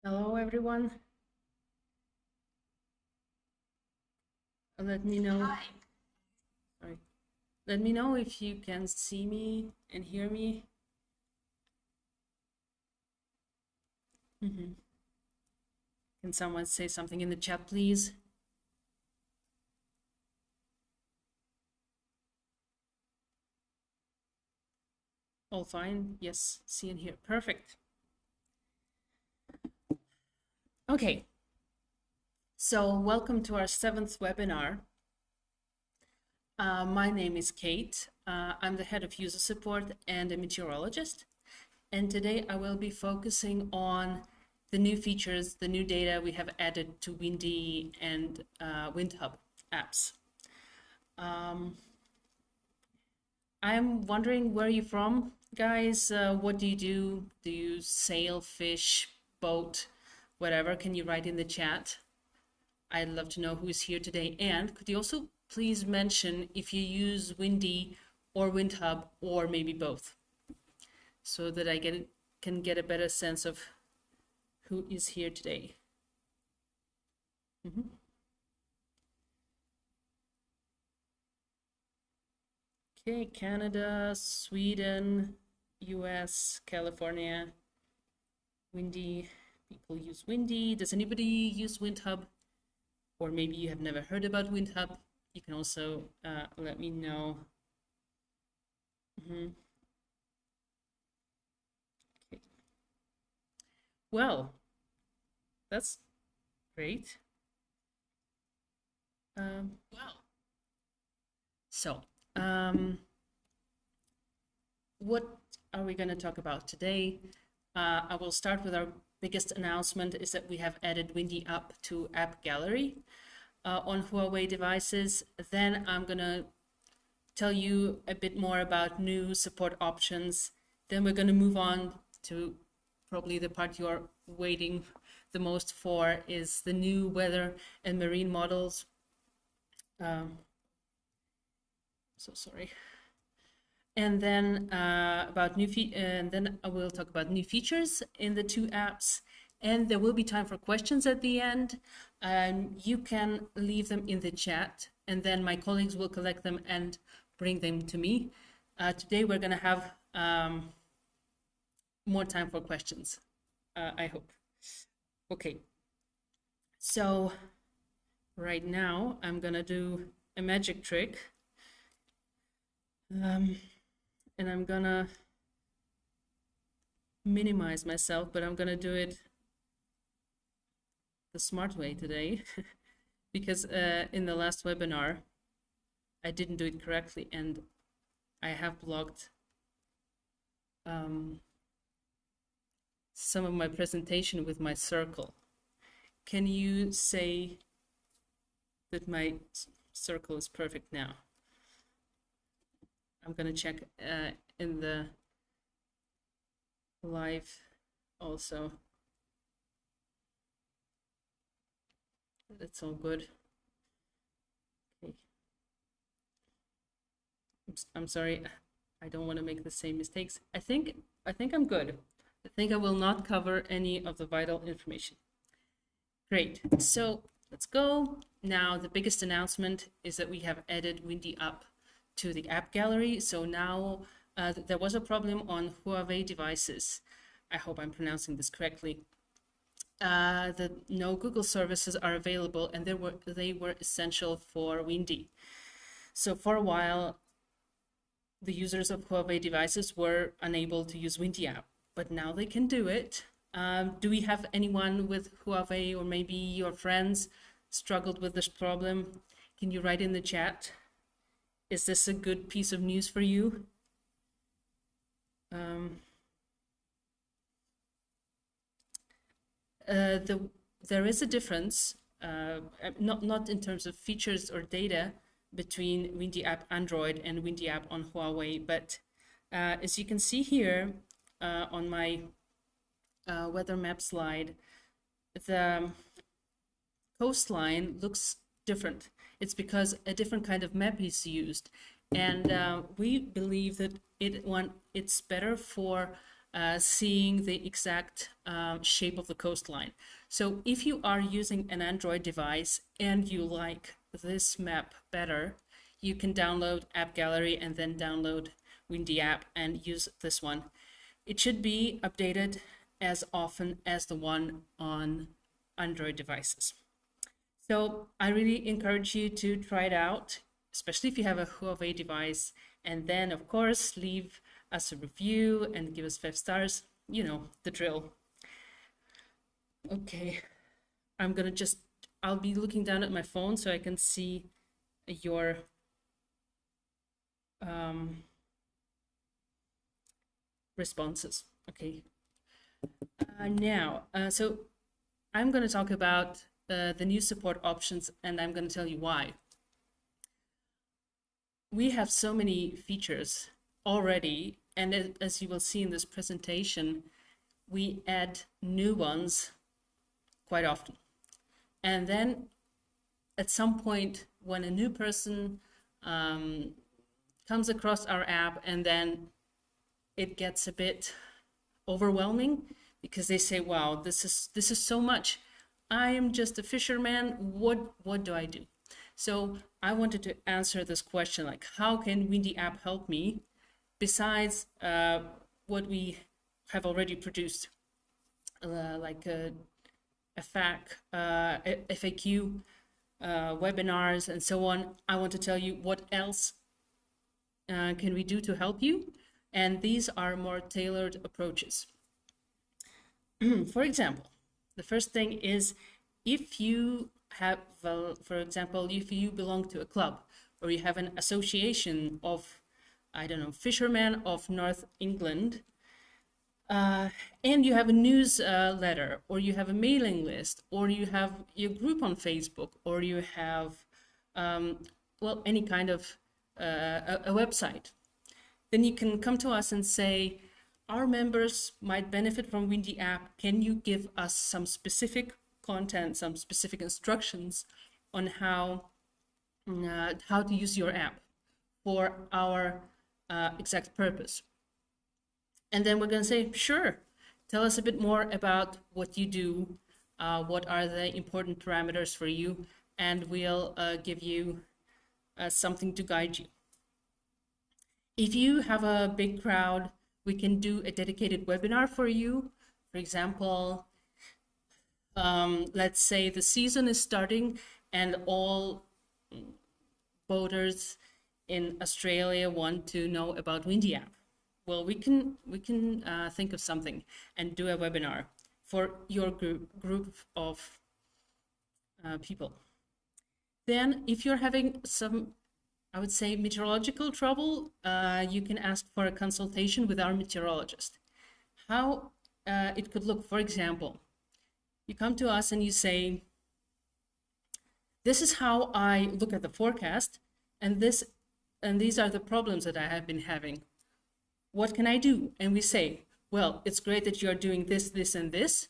Hello, everyone. Let me know. Hi. Sorry. Let me know if you can see me and hear me. Can someone say something in the chat, please? All fine? Yes, see and hear. Perfect. Okay. So welcome to our 7th webinar. My name is Kate. I'm the head of user support and a meteorologist. And today I will be focusing on the new features, the new data we have added to Windy and WindHub apps. I'm wondering where you're from, guys. What do you do? Do you sail, fish, boat, whatever? Can you write in the chat? I'd love to know who's here today. And could you also please mention if you use Windy or WindHub or maybe both, so that I can get a better sense of who is here today. Okay, Canada, Sweden, US, California, Windy. People use Windy. Does anybody use WindHub? Or maybe you have never heard about WindHub. You can also let me know. Okay. Well, that's great. What are we going to talk about today? I will start with our biggest announcement is that we have added Windy.app to App Gallery on Huawei devices. Then I'm going to tell you a bit more about new support options. Then we're going to move on to probably the part you're waiting the most for, is the new weather and marine models. So sorry. And then then I will talk about new features in the two apps, and there will be time for questions at the end. You can leave them in the chat, and then my colleagues will collect them and bring them to me. Today we're going to have more time for questions, I hope. Okay, so right now I'm going to do a magic trick. And I'm gonna minimize myself, but I'm gonna do it the smart way today because in the last webinar I didn't do it correctly and I have blocked some of my presentation with my circle. Can you say that my circle is perfect now? I'm gonna check in the live also. That's all good. Okay. I'm sorry, I don't want to make the same mistakes. I think I'm good. I think I will not cover any of the vital information. Great, so let's go. Now the biggest announcement is that we have added Windy.app to the app gallery. So now there was a problem on Huawei devices. I hope I'm pronouncing this correctly. No Google services are available, and they were essential for Windy. So for a while, the users of Huawei devices were unable to use Windy.app, but now they can do it. Do we have anyone with Huawei, or maybe your friends struggled with this problem? Can you write in the chat? Is this a good piece of news for you? There is a difference, not in terms of features or data, between Windy.app Android and Windy.app on Huawei, but as you can see here on my weather map slide, the coastline looks different. It's because a different kind of map is used, and we believe that it's better for seeing the exact shape of the coastline. So if you are using an Android device and you like this map better, you can download App Gallery and then download Windy app and use this one. It should be updated as often as the one on Android devices. So I really encourage you to try it out, especially if you have a Huawei device, and then of course leave us a review and give us 5 stars. You know the drill. Okay, I'll be looking down at my phone so I can see your responses. Okay. So I'm going to talk about the new support options, and I'm going to tell you why. We have so many features already, and as you will see in this presentation, we add new ones quite often. And then at some point, when a new person comes across our app, and then it gets a bit overwhelming because they say, wow, this is so much. I am just a fisherman. What do I do? So I wanted to answer this question, like, how can Windy app help me besides what we have already produced, like a FAQ, webinars, and so on. I want to tell you what else can we do to help you, and these are more tailored approaches. For example, the first thing is, if you have, for example, if you belong to a club or you have an association of, I don't know, fishermen of North England, and you have a newsletter, or you have a mailing list, or you have your group on Facebook, or you have, well, any kind of a website, then you can come to us and say, our members might benefit from Windy app. Can you give us some specific content, some specific instructions on how to use your app for our exact purpose? And then we're going to say, sure, tell us a bit more about what you do, what are the important parameters for you, and we'll give you something to guide you. If you have a big crowd, we can do a dedicated webinar for you. For example, let's say the season is starting and all boaters in Australia want to know about Windy app. Well, we can think of something and do a webinar for your group of people. Then if you're having some, I would say, meteorological trouble, you can ask for a consultation with our meteorologist. How it could look, for example, you come to us and you say, this is how I look at the forecast, and these are the problems that I have been having. What can I do? And we say, well, it's great that you're doing this, this, and this.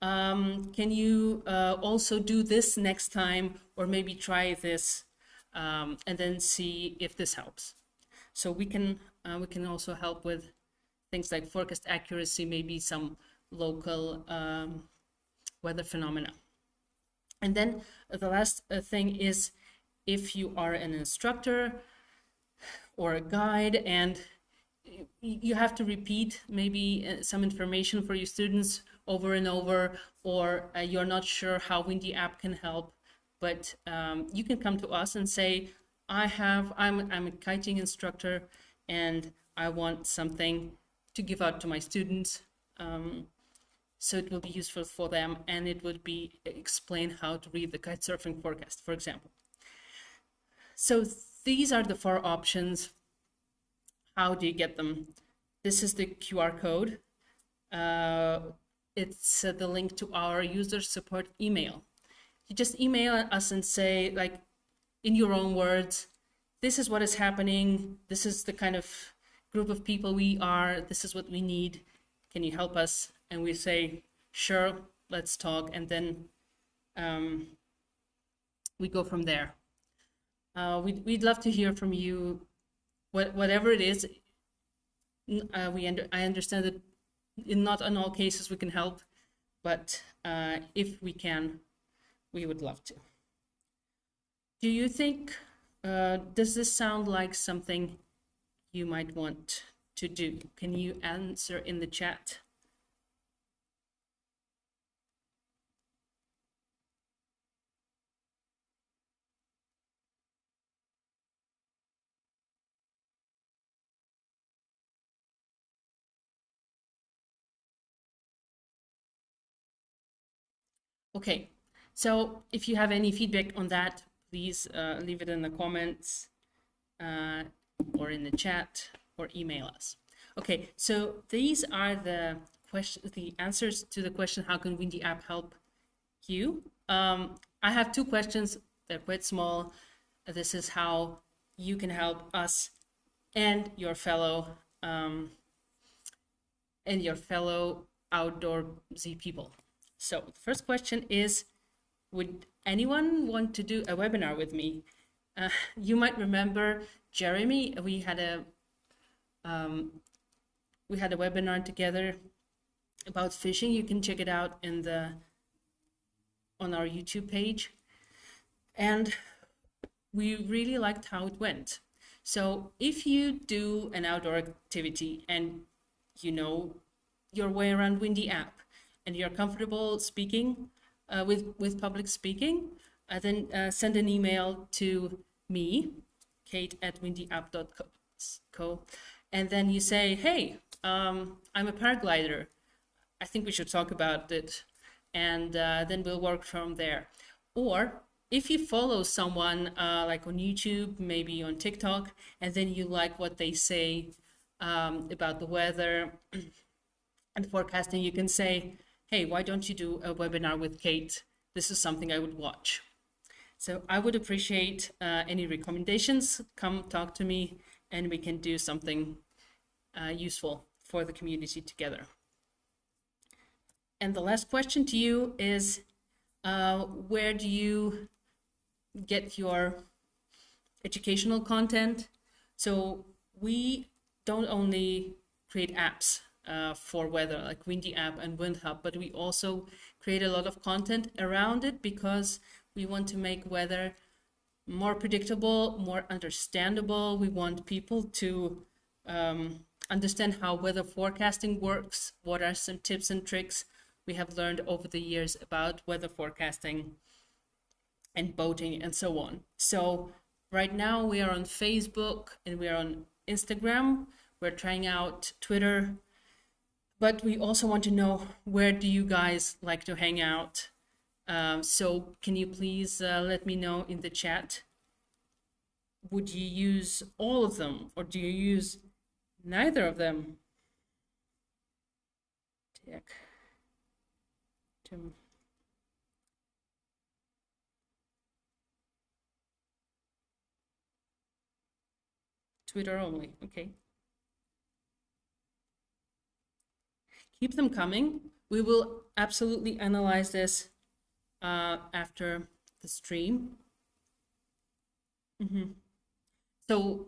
Can you also do this next time, or maybe try this, and then see if this helps? So we can also help with things like forecast accuracy, maybe some local weather phenomena. And then the last thing is, if you are an instructor or a guide and you have to repeat maybe some information for your students over and over, or you're not sure how Windy app can help, but you can come to us and say, I'm a kiting instructor and I want something to give out to my students, so it will be useful for them, and it would be explain how to read the kite surfing forecast, for example. So these are the 4 options. How do you get them? This is the QR code. It's the link to our user support email. You just email us and say, like, in your own words, this is what is happening. This is the kind of group of people we are. This is what we need. Can you help us? And we say, sure, let's talk. And then we go from there. We'd love to hear from you. Whatever it is, I understand that not in all cases we can help, but if we can, we would love to. Do you think, does this sound like something you might want to do? Can you answer in the chat? Okay, so if you have any feedback on that, please leave it in the comments or in the chat or email us. Okay, so these are the answers to the question, how can Windy.app help you? I have two questions. They're quite small. This is how you can help us and your fellow outdoorsy people. So the first question is, would anyone want to do a webinar with me? You might remember Jeremy. We had a webinar together about fishing. You can check it out on our YouTube page. And we really liked how it went. So if you do an outdoor activity and you know your way around Windy.app and you're comfortable speaking with public speaking, then send an email to me, kate@windy.app.co, and then you say, hey, I'm a paraglider. I think we should talk about it, and then we'll work from there. Or if you follow someone like on YouTube, maybe on TikTok, and then you like what they say about the weather and forecasting, you can say, hey, why don't you do a webinar with Kate? This is something I would watch. So I would appreciate any recommendations. Come talk to me and we can do something useful for the community together. And the last question to you is, where do you get your educational content? So we don't only create apps for weather like Windy.app and WindHub, but we also create a lot of content around it because we want to make weather more predictable, more understandable. We want people to understand how weather forecasting works, what are some tips and tricks we have learned over the years about weather forecasting and boating and so on. So right now we are on Facebook and we are on Instagram. We're trying out Twitter, but we also want to know, where do you guys like to hang out? So can you please let me know in the chat? Would you use all of them or do you use neither of them? Twitter only, okay. Keep them coming. We will absolutely analyze this after the stream. So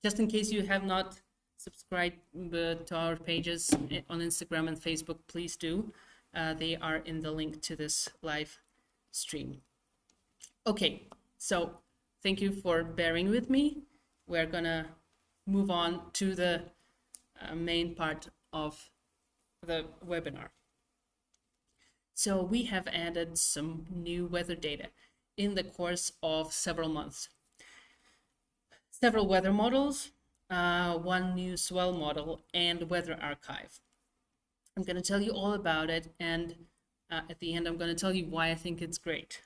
just in case you have not subscribed to our pages on Instagram and Facebook, please do. They are in the link to this live stream. Okay, so thank you for bearing with me. We're gonna move on to the main part of the webinar. So we have added some new weather data in the course of several months. Several weather models, one new Swell model, and weather archive. I'm going to tell you all about it, and at the end I'm going to tell you why I think it's great.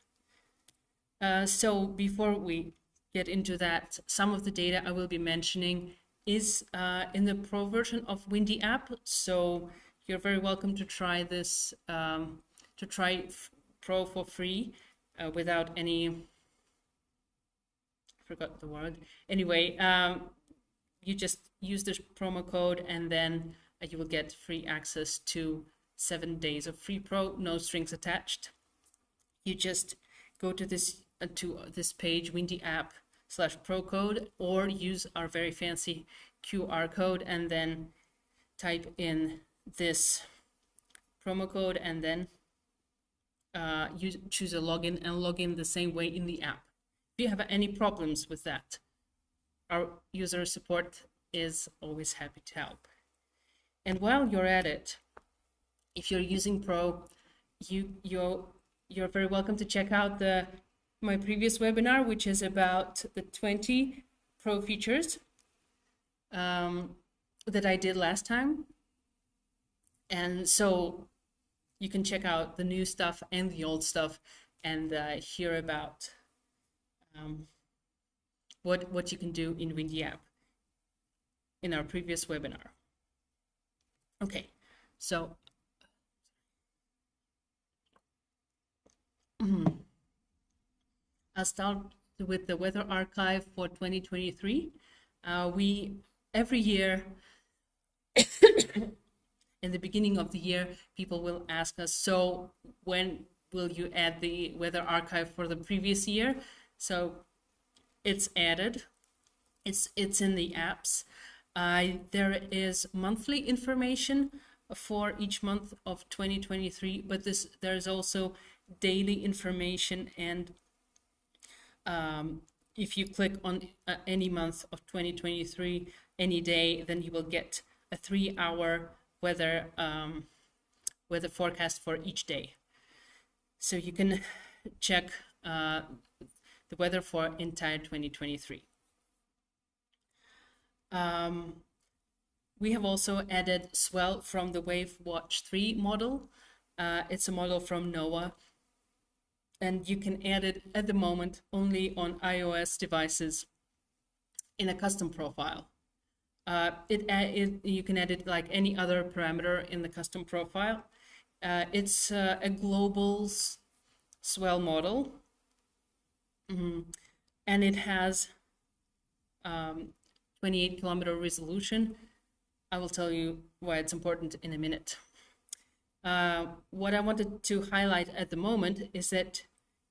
So before we get into that, some of the data I will be mentioning is in the pro version of Windy.app, so you're very welcome to try this, to try Pro for free without any, I forgot the word. Anyway, you just use this promo code and then you will get free access to 7 days of free pro, no strings attached. You just go to this page, Windy.app/pro code, or use our very fancy QR code and then type in this promo code, and then you choose a login and log in the same way in the app. If you have any problems with that, our user support is always happy to help. And while you're at it, if you're using Pro, you're very welcome to check out my previous webinar, which is about the 20 Pro features that I did last time. And so you can check out the new stuff and the old stuff and hear about what you can do in Windy app in our previous webinar. Okay, so I'll start with the weather archive for 2023. Every year in the beginning of the year, people will ask us, so when will you add the weather archive for the previous year? So it's added. It's in the apps. There is monthly information for each month of 2023, but there's also daily information, and if you click on any month of 2023, any day, then you will get a 3-hour weather forecast for each day. So you can check the weather for entire 2023. We have also added Swell from the WaveWatch 3 model. It's a model from NOAA, and you can add it at the moment only on iOS devices in a custom profile. You can add it like any other parameter in the custom profile. It's a global Swell model, and it has 28-kilometer resolution. I will tell you why it's important in a minute. What I wanted to highlight at the moment is that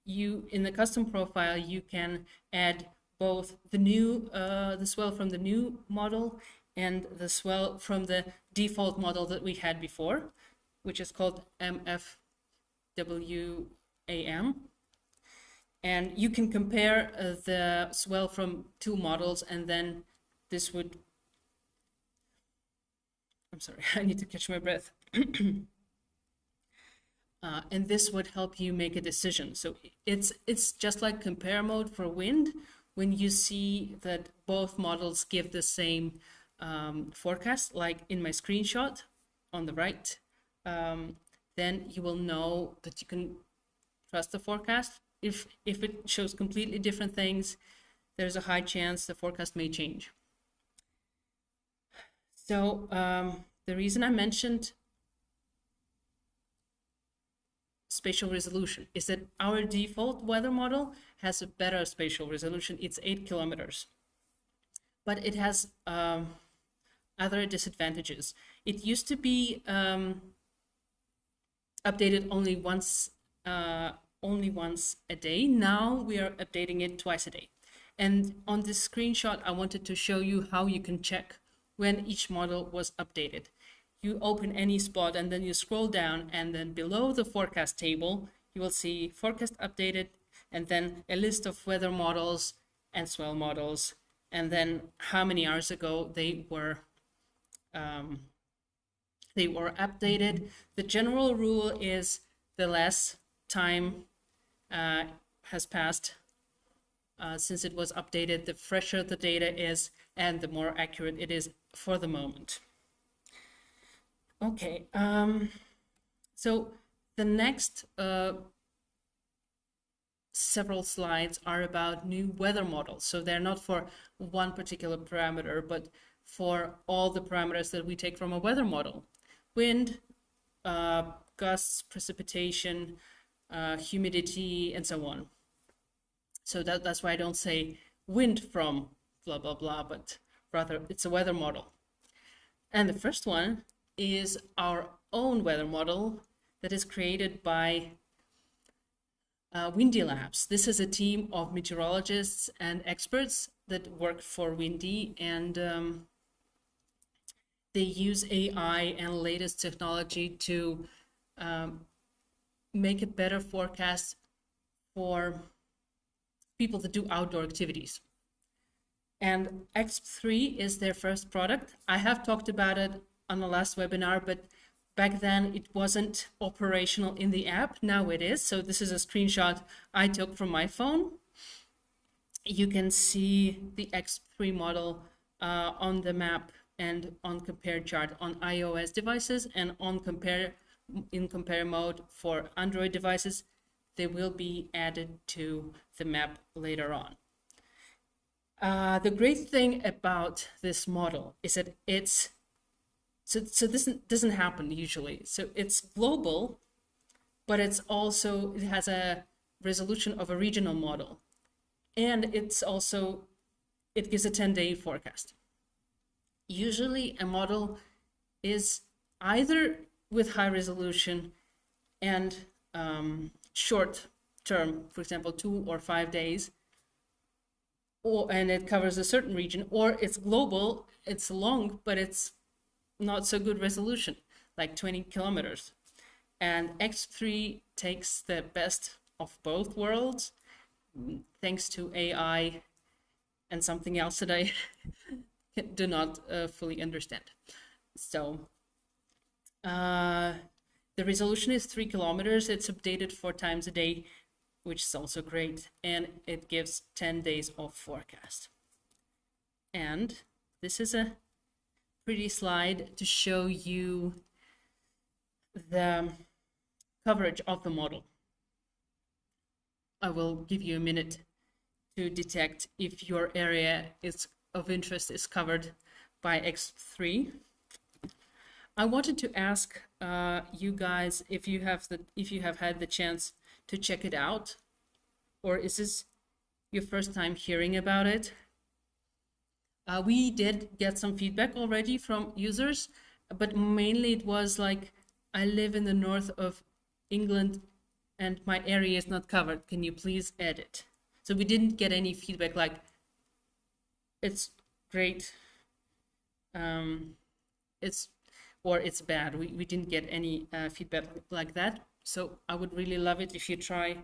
in the custom profile, you can add both the Swell from the new model and the Swell from the default model that we had before, which is called MFWAM. And you can compare the Swell from 2 models, and then this would, I'm sorry, I need to catch my breath. And this would help you make a decision. So it's just like compare mode for wind. When you see that both models give the same forecast, like in my screenshot on the right, then you will know that you can trust the forecast. If it shows completely different things, there's a high chance the forecast may change. So the reason I mentioned spatial resolution is that our default weather model has a better spatial resolution. It's 8 kilometers, but it has other disadvantages. It used to be updated only once a day. Now we are updating it twice a day. And on this screenshot, I wanted to show you how you can check when each model was updated. You open any spot and then you scroll down, and then below the forecast table, you will see forecast updated, and then a list of weather models and Swell models, and then how many hours ago they were updated. The general rule is the less time has passed since it was updated, the fresher the data is and the more accurate it is for the moment. Okay, so the next several slides are about new weather models. So they're not for one particular parameter, but for all the parameters that we take from a weather model. Wind, gusts, precipitation, humidity, and so on. So that's why I don't say wind from blah, blah, blah, but rather it's a weather model. And the first one is our own weather model that is created by Windy Labs. This is a team of meteorologists and experts that work for Windy, and they use AI and latest technology to make a better forecast for people that do outdoor activities. And X3 is their first product. I have talked about it on the last webinar, but back then it wasn't operational in the app. Now it is. So this is a screenshot I took from my phone. You can see the X3 model on the map and on compare chart on iOS devices, and on in compare mode for Android devices. They will be added to the map later on. The great thing about this model is that it's so this doesn't happen usually. So it's global, but it has a resolution of a regional model, and it gives a 10-day forecast. Usually a model is either with high resolution and short term, for example, 2 or 5 days, and it covers a certain region, or it's global, it's long, but it's not so good resolution, like 20 kilometers. And X3 takes the best of both worlds, thanks to AI and something else that I do not fully understand. So the resolution is 3 kilometers. It's updated 4 times a day, which is also great. And it gives 10 days of forecast. And this is a pretty slide to show you the coverage of the model. I will give you a minute to detect if your area of interest is covered by X3. I wanted to ask you guys if you have had the chance to check it out, or is this your first time hearing about it? We did get some feedback already from users, but mainly it was like, I live in the north of England and my area is not covered. Can you please edit? So we didn't get any feedback like, it's great, or it's bad. We didn't get any feedback like that. So I would really love it if you try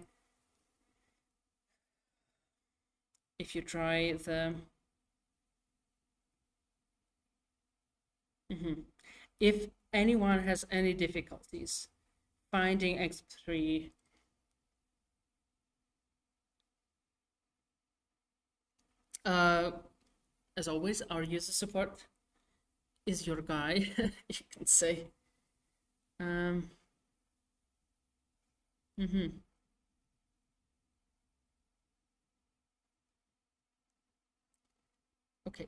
the if anyone has any difficulties finding X3, as always, our user support is your guy, you can say. Okay.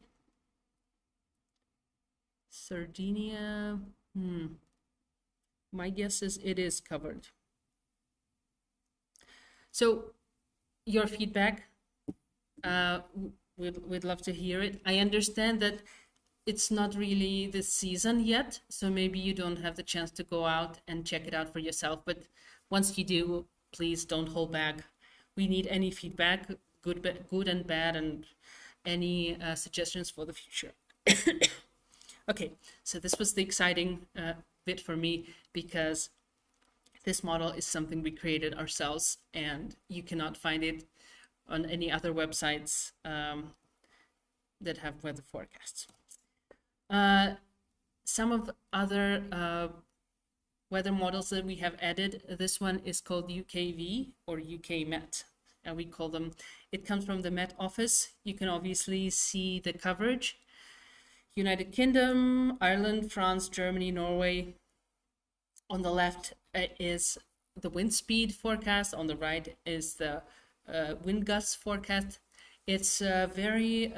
Sardinia, my guess is it is covered. So your feedback, we'd love to hear it. I understand that it's not really the season yet, so maybe you don't have the chance to go out and check it out for yourself, but once you do, please don't hold back. We need any feedback, good and bad, and any suggestions for the future. Okay, so this was the exciting bit for me, because this model is something we created ourselves, and you cannot find it on any other websites that have weather forecasts. Some of the other weather models that we have added, this one is called UKV or UK Met, and we call them, it comes from the Met Office. You can obviously see the coverage. United Kingdom, Ireland, France, Germany, Norway. On the left is the wind speed forecast. On the right is the wind gust forecast. It's very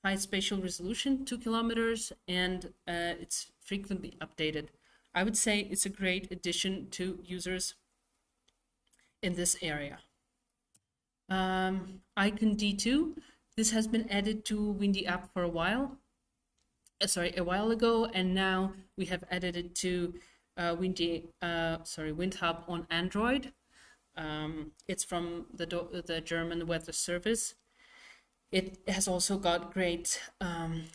high spatial resolution, 2 kilometers, and it's frequently updated. I would say it's a great addition to users in this area. Icon D2. This has been added to Windy.app for a while. A while ago, and now we have added it to WindHub on Android. It's from the German Weather Service. It has also got great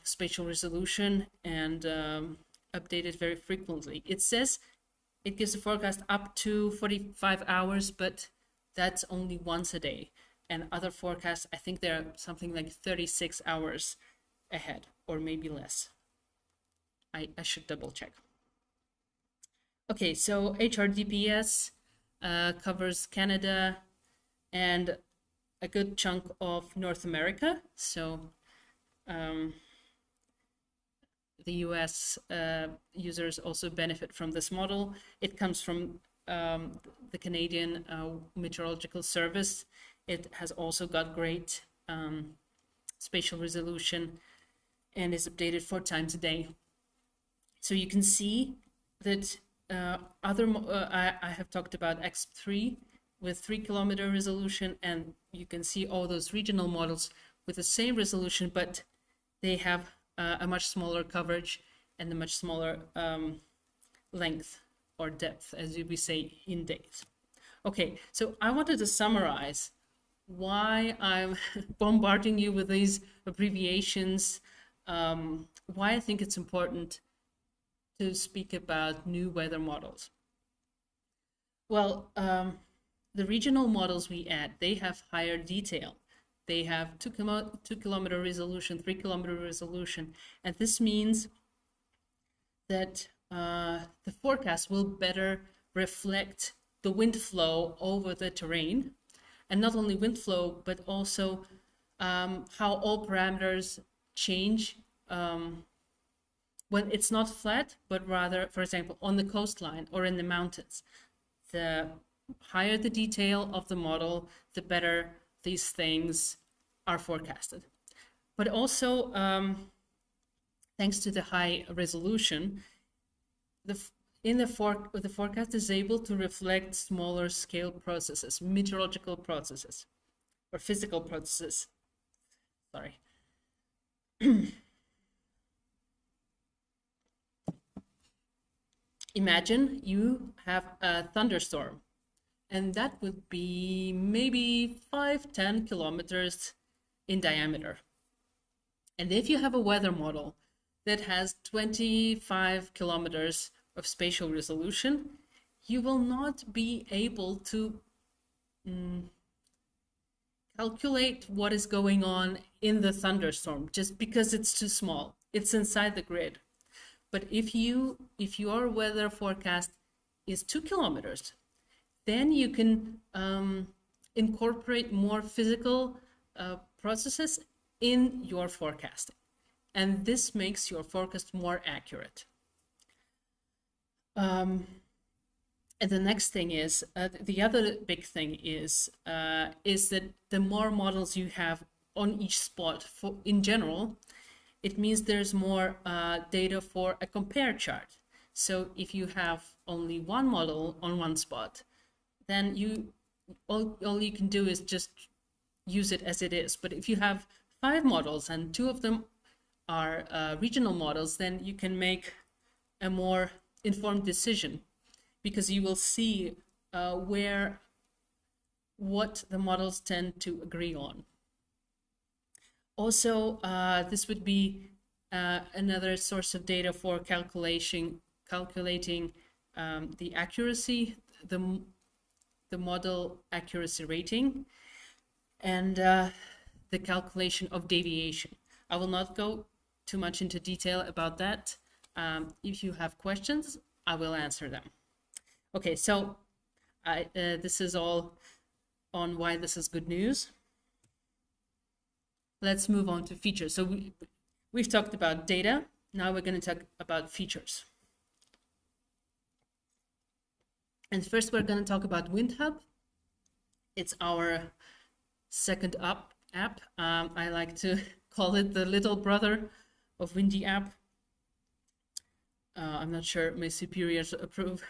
spatial resolution and updated very frequently. It says it gives a forecast up to 45 hours, but that's only once a day. And other forecasts, I think they're something like 36 hours ahead, or maybe less. I should double check. Okay, so HRDRS covers Canada and a good chunk of North America. So the US users also benefit from this model. It comes from the Canadian Meteorological Service. It has also got great spatial resolution and is updated 4 times a day. So you can see that I have talked about X3 with 3-kilometer resolution, and you can see all those regional models with the same resolution, but they have a much smaller coverage and a much smaller length or depth, as we say in days. Okay, so I wanted to summarize why I'm bombarding you with these abbreviations, why I think it's important to speak about new weather models. Well, the regional models we add, they have higher detail. They have 2-kilometer resolution, 3-kilometer resolution, and this means that the forecast will better reflect the wind flow over the terrain, and not only wind flow, but also how all parameters change when it's not flat, but rather, for example, on the coastline or in the mountains. The higher the detail of the model, the better these things are forecasted. But also, thanks to the high resolution, the forecast is able to reflect smaller scale processes, meteorological processes, or physical processes. Sorry. Imagine you have a thunderstorm, and that would be maybe 5-10 kilometers in diameter. And if you have a weather model that has 25 kilometers of spatial resolution, you will not be able to calculate what is going on in the thunderstorm just because it's too small. It's inside the grid. But if your weather forecast is 2 kilometers, then you can incorporate more physical processes in your forecasting. And this makes your forecast more accurate. And the next thing is, the other big thing is that the more models you have on each spot in general, it means there's more data for a compare chart. So if you have only one model on one spot, then all you can do is just use it as it is. But if you have 5 models and 2 of them are regional models, then you can make a more informed decision, because you will see what the models tend to agree on. Also, this would be another source of data for calculating the accuracy, the model accuracy rating, and the calculation of deviation. I will not go too much into detail about that. If you have questions, I will answer them. Okay, so this is all on why this is good news. Let's move on to features. So we've talked about data. Now we're going to talk about features. And first we're going to talk about WindHub. It's our second app. I like to call it the little brother of Windy.app. I'm not sure my superiors approve.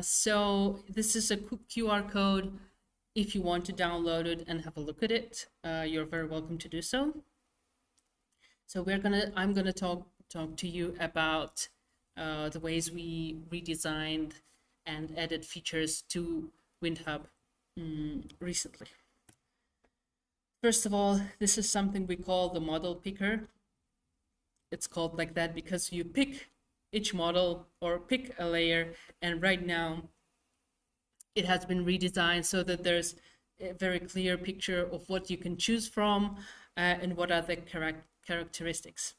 So this is a QR code. If you want to download it and have a look at it, you're very welcome to do so. So I'm gonna talk to you about the ways we redesigned and added features to WindHub recently. First of all, this is something we call the model picker. It's called like that because you pick each model or pick a layer, and right now it has been redesigned so that there's a very clear picture of what you can choose from and what are the characteristics.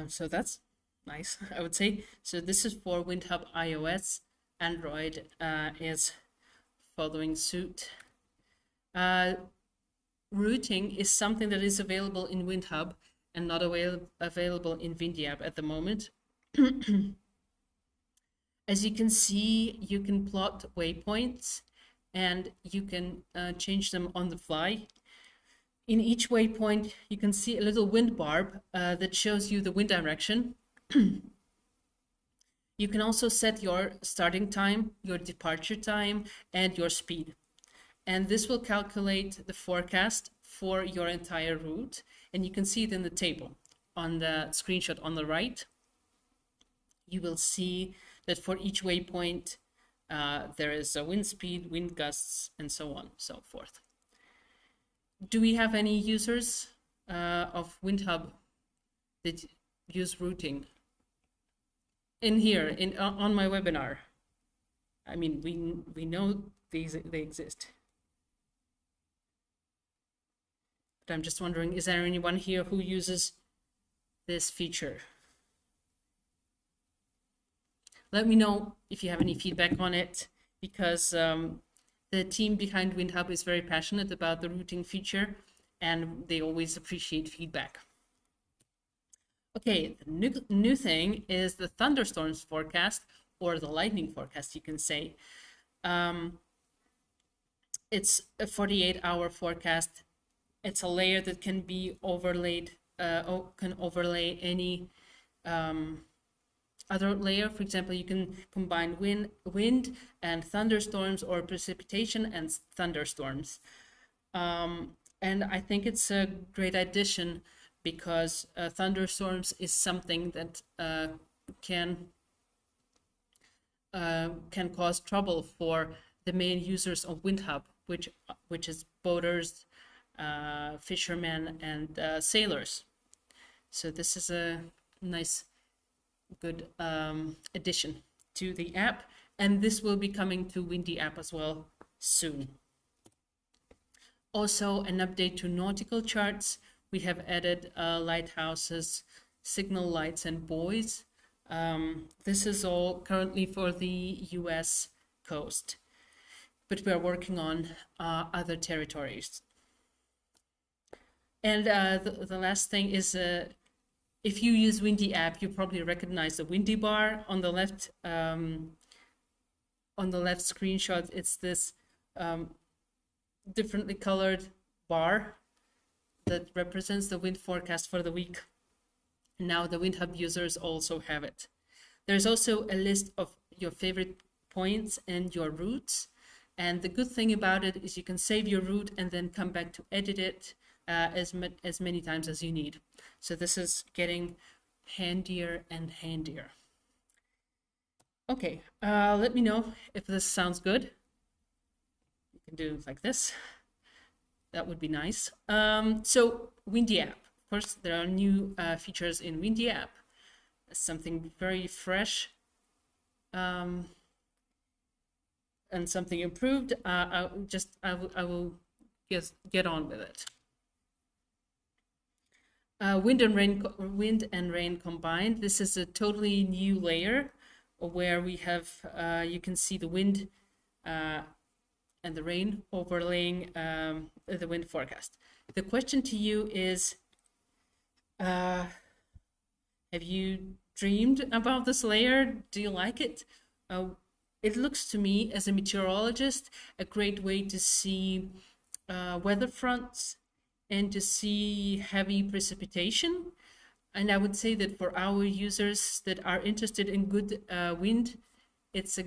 So that's nice, I would say. So this is for WindHub iOS. Android is following suit. Routing is something that is available in WindHub and not available in Windy.app at the moment. As you can see, you can plot waypoints and you can change them on the fly. In each waypoint, you can see a little wind barb that shows you the wind direction. You can also set your starting time, your departure time, and your speed. And this will calculate the forecast for your entire route. And you can see it in the table. On the screenshot on the right, you will see that for each waypoint, there is a wind speed, wind gusts, and so on, so forth. Do we have any users of WindHub that use routing? In here, on my webinar. I mean, we know they exist. But I'm just wondering, is there anyone here who uses this feature? Let me know if you have any feedback on it, because the team behind WindHub is very passionate about the routing feature, and they always appreciate feedback. Okay, the new thing is the thunderstorms forecast, or the lightning forecast, you can say. It's a 48-hour forecast. It's a layer that can be overlaid, can overlay any other layer. For example, you can combine wind and thunderstorms, or precipitation and thunderstorms. And I think it's a great addition, because thunderstorms is something that can cause trouble for the main users of WindHub, which is boaters, fishermen, and sailors. So this is a nice, good addition to the app, and this will be coming to Windy.app as well soon. Also, an update to Nautical charts. We have added lighthouses, signal lights, and buoys. This is all currently for the US coast, but we are working on other territories. And the last thing is, if you use Windy.app, you probably recognize the Windy bar on the left. On the left screenshot, it's this differently colored bar that represents the wind forecast for the week. Now the WindHub users also have it. There's also a list of your favorite points and your routes. And the good thing about it is you can save your route and then come back to edit it as many times as you need. So this is getting handier and handier. Okay, let me know if this sounds good. You can do it like this. That would be nice. So Windy.app, of course, there are new features in Windy.app. Something very fresh and something improved. I will get on with it. Wind and rain combined. This is a totally new layer where we have you can see the wind and the rain overlaying the wind forecast. The question to you is, have you dreamed about this layer? Do you like it? It looks to me, as a meteorologist, a great way to see weather fronts and to see heavy precipitation. And I would say that for our users that are interested in good wind, it's a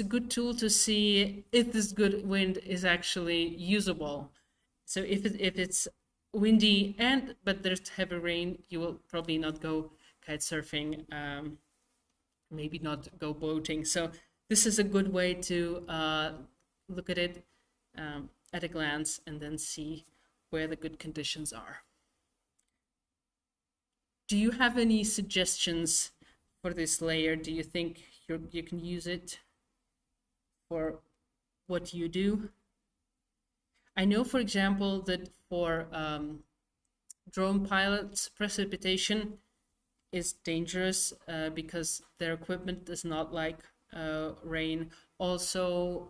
good tool to see if this good wind is actually usable. So if it's windy but there's heavy rain, you will probably not go kite surfing, maybe not go boating. So this is a good way to look at it at a glance and then see where the good conditions are. Do you have any suggestions for this layer? Do you think you can use it for what you do? I know, for example, that for drone pilots, precipitation is dangerous because their equipment does not like rain. Also,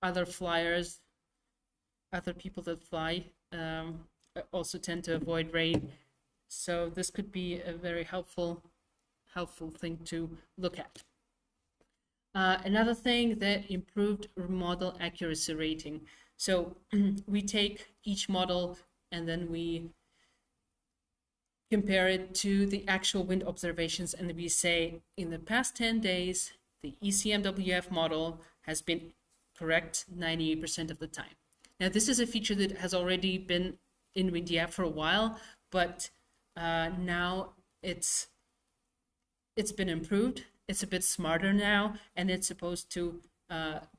other flyers, other people that fly also tend to avoid rain. So this could be a very helpful thing to look at. Another thing, that improved model accuracy rating. So we take each model and then we compare it to the actual wind observations, and we say in the past 10 days, the ECMWF model has been correct 98% of the time. Now, this is a feature that has already been in Windy.app for a while, but now it's been improved. It's a bit smarter now, and it's supposed to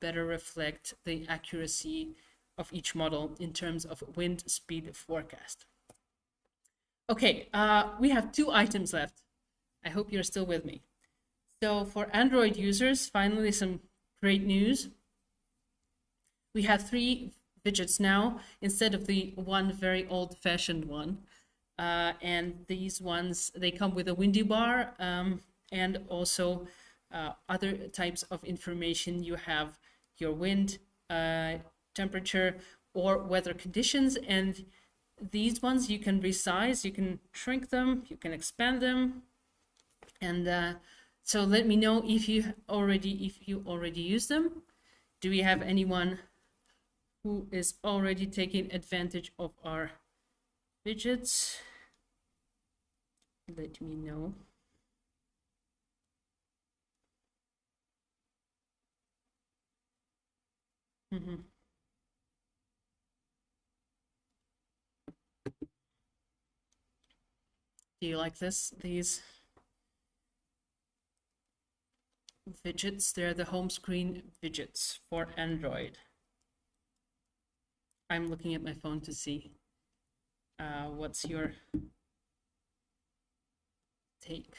better reflect the accuracy of each model in terms of wind speed forecast. Okay, we have 2 items left. I hope you're still with me. So for Android users, finally some great news. We have 3 widgets now instead of the one very old-fashioned one. And these ones, they come with a windy bar and also other types of information. You have your wind, temperature, or weather conditions, and these ones you can resize, you can shrink them, you can expand them, and so let me know if you already use them. Do we have anyone who is already taking advantage of our widgets? Let me know. Do you like these widgets? They're the home screen widgets for Android. I'm looking at my phone to see what's your take.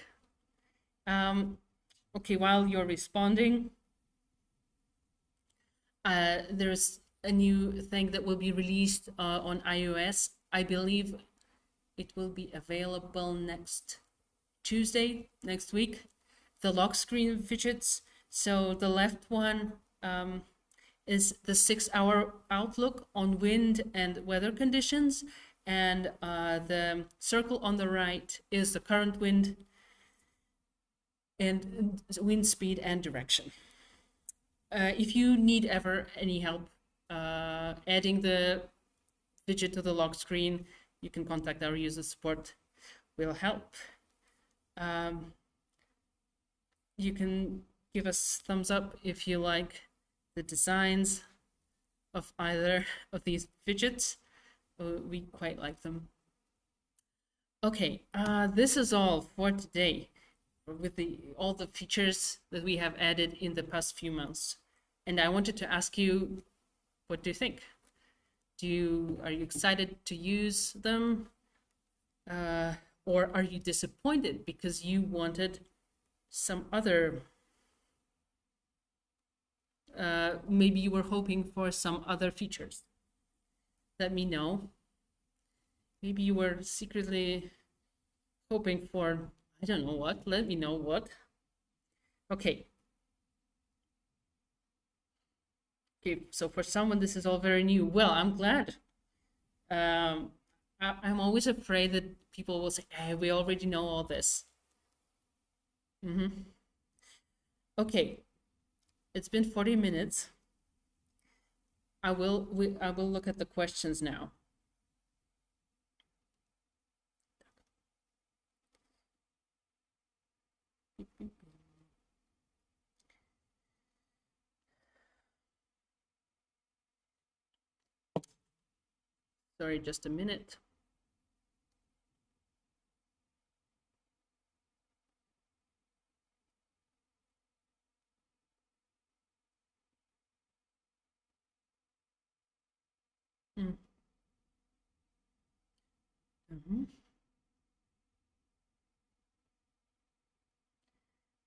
Okay, while you're responding, there's a new thing that will be released on iOS. I believe it will be available next Tuesday, next week. The lock screen widgets. So the left one is the 6-hour outlook on wind and weather conditions. And the circle on the right is the current wind and wind speed and direction. If you need ever any help adding the widget to the lock screen, you can contact our user support. We'll help. You can give us thumbs up if you like the designs of either of these widgets. We quite like them. Okay, this is all for today with all the features that we have added in the past few months. And I wanted to ask you, what do you think? Are you excited to use them? Or are you disappointed because you wanted some other, maybe you were hoping for some other features? Let me know. Maybe you were secretly hoping for, I don't know what. Let me know what. Okay. Okay, so for someone, this is all very new. Well, I'm glad. I'm always afraid that people will say, hey, we already know all this. Okay, it's been 40 minutes. I will look at the questions now. Sorry, just a minute. Mm. Mhm.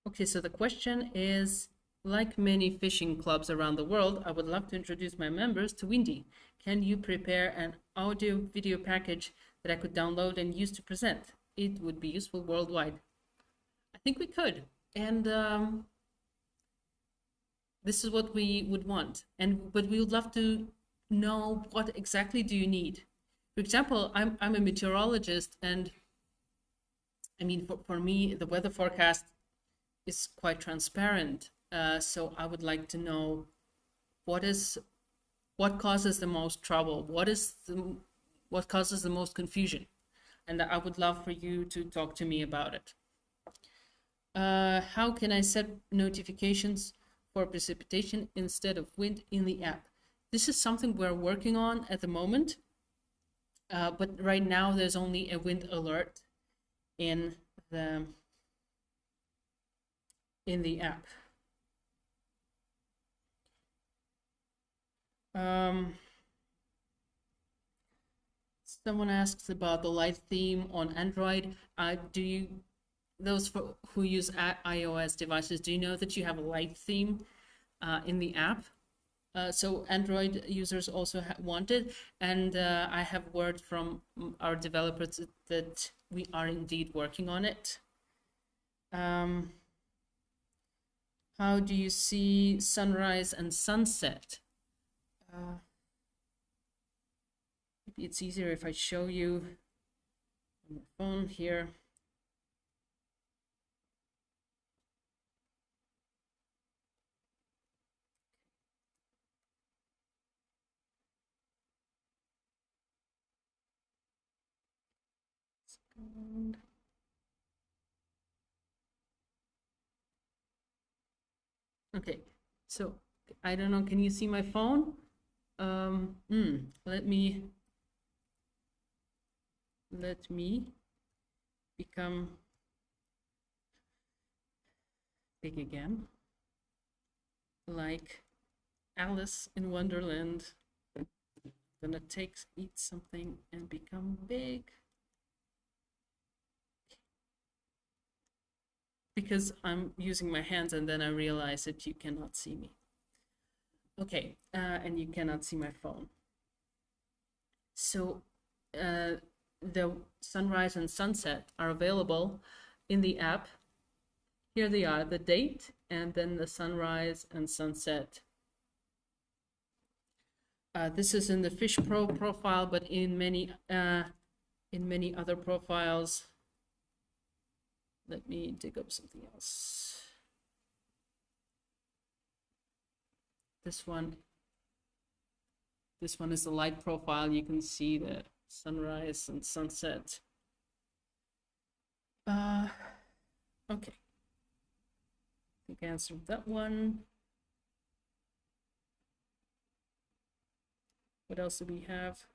Okay, so the question is, like many fishing clubs around the world, I would love to introduce my members to Windy. Can you prepare an audio video package that I could download and use to present? It would be useful worldwide. I think we could. And this is what we would want. But we would love to know what exactly do you need. For example, I'm a meteorologist, and I mean, for me, the weather forecast is quite transparent. So I would like to know what causes the most trouble, what causes the most confusion, and I would love for you to talk to me about it. How can I set notifications for precipitation instead of wind in the app? This is something we're working on at the moment, but right now there's only a wind alert in the app. Someone asks about the light theme on Android. Those who use iOS devices, do you know that you have a light theme in the app? So Android users also want it, and I have word from our developers that we are indeed working on it. How do you see sunrise and sunset? Maybe it's easier if I show you on the phone here. Okay, so I don't know, can you see my phone? Let me become big again, like Alice in Wonderland. I'm gonna eat something and become big. Because I'm using my hands, and then I realize that you cannot see me. Okay, and you cannot see my phone. So the sunrise and sunset are available in the app. Here they are, the date, and then the sunrise and sunset. This is in the Fish Pro profile, but in many other profiles. Let me dig up something else. This one is the light profile. You can see the sunrise and sunset. Okay. I think I answered that one. What else do we have?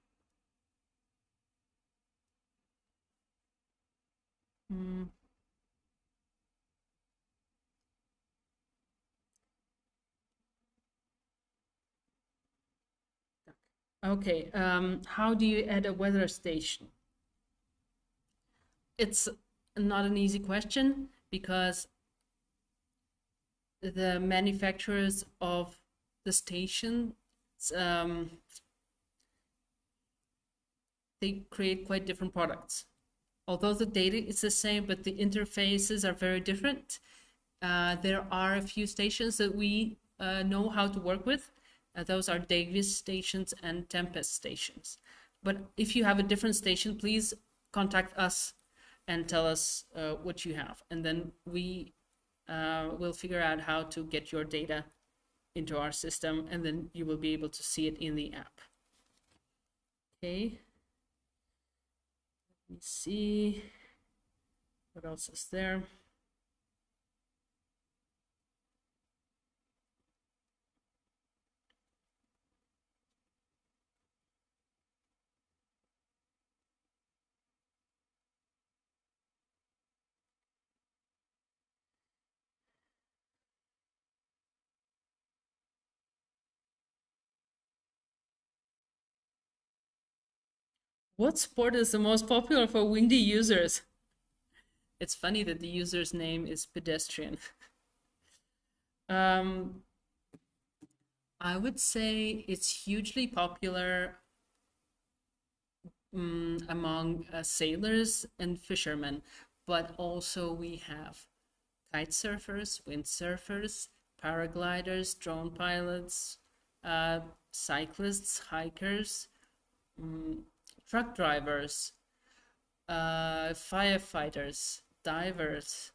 Okay, how do you add a weather station? It's not an easy question because the manufacturers of the station, they create quite different products. Although the data is the same, but the interfaces are very different. There are a few stations that we know how to work with. Those are Davis stations and Tempest stations. But if you have a different station, please contact us and tell us what you have. And then we will figure out how to get your data into our system, and then you will be able to see it in the app. Okay. Let me see. What else is there? What sport is the most popular for Windy users? It's funny that the user's name is pedestrian. I would say it's hugely popular among sailors and fishermen, but also we have kite surfers, windsurfers, paragliders, drone pilots, cyclists, hikers, truck drivers, firefighters, divers,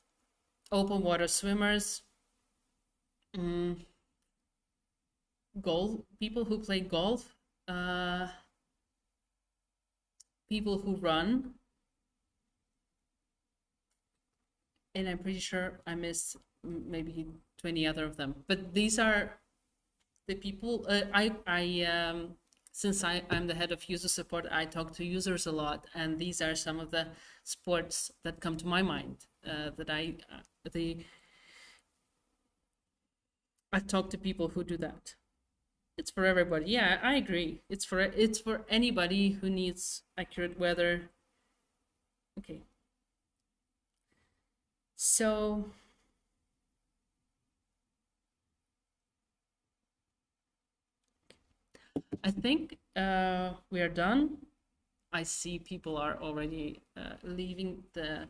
open water swimmers, golf, people who play golf, people who run, and I'm pretty sure I missed maybe 20 other of them. But these are the people. Since I'm the head of user support, I talk to users a lot, and these are some of the sports that come to my mind. I've talked to people who do that. It's for everybody. Yeah, I agree. It's for anybody who needs accurate weather. Okay. So I think we are done. I see people are already leaving the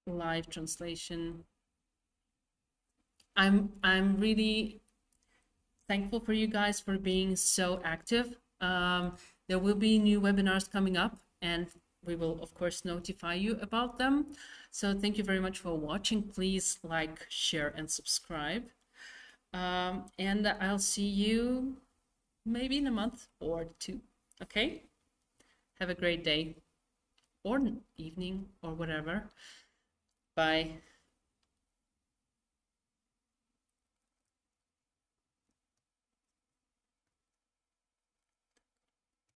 live translation. I'm really thankful for you guys for being so active. There will be new webinars coming up, and we will of course notify you about them. So thank you very much for watching. Please like, share, and subscribe. And I'll see you maybe in a month or two. Okay? Have a great day or evening or whatever. Bye.